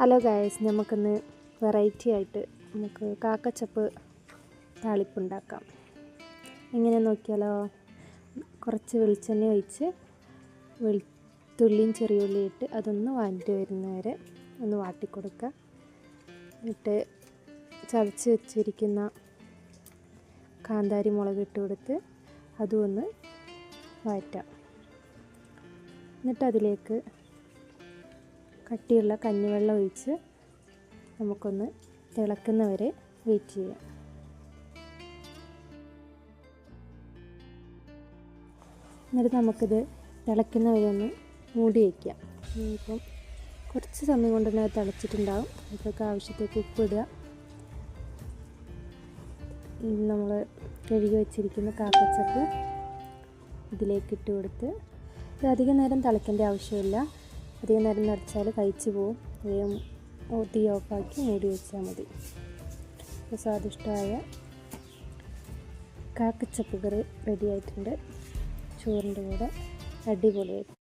Hello guys, നമുക്കിന്ന് variety ആയിട്ട് നമുക്ക് കാക്കച്ചപ്പ് താളിപ്പുണ്ടാക്കാം. എങ്ങനെ നോക്കിയാലോ? കുറച്ച് വെളിച്ചെണ്ണ ഒഴിച്ച് വെളുത്തുള്ളിയും ചെറിയുള്ളിയും ഇട്ട് അതൊന്ന് വാറ്റി വരുന്നവരെ ഒന്ന് വാട്ടിക്കൊടുക്കുക. എന്നിട്ട് ചതച്ച് വെച്ചിരിക്കുന്ന കാന്താരി മുളക് ഇട്ട് കൊടുത്ത് അതും ഒന്ന് വഴറ്റാം. എന്നിട്ട് അതിലേക്ക് കട്ടിയുള്ള കഞ്ഞിവെള്ളം ഒഴിച്ച് നമുക്കൊന്ന് തിളക്കുന്നവരെ വെയിറ്റ് ചെയ്യാം. എന്നിട്ട് നമുക്കിത് തിളക്കുന്നവരെ ഒന്ന് മൂടി വയ്ക്കാം. ഇപ്പം കുറച്ച് സമയം കൊണ്ട് തന്നെ തിളച്ചിട്ടുണ്ടാകും. അതിലേക്ക് ആവശ്യത്തേക്ക് ഉപ്പിടുക. നമ്മൾ കഴുകി വെച്ചിരിക്കുന്ന കാക്കച്ചപ്പ് ഇതിലേക്ക് ഇട്ട് കൊടുത്ത് ഇത് അധികം നേരം തിളയ്ക്കേണ്ട ആവശ്യമില്ല. അധികം നേരം നിറച്ചാൽ കഴിച്ചു പോവും. വേഗം തീ ഓഫാക്കി മൂടി വെച്ചാൽ മതി. സ്വാദിഷ്ടമായ കാക്കച്ചപ്പ് കറി റെഡി ആയിട്ടുണ്ട്. ചോറിൻ്റെ കൂടെ അടിപൊളിയായിട്ട്.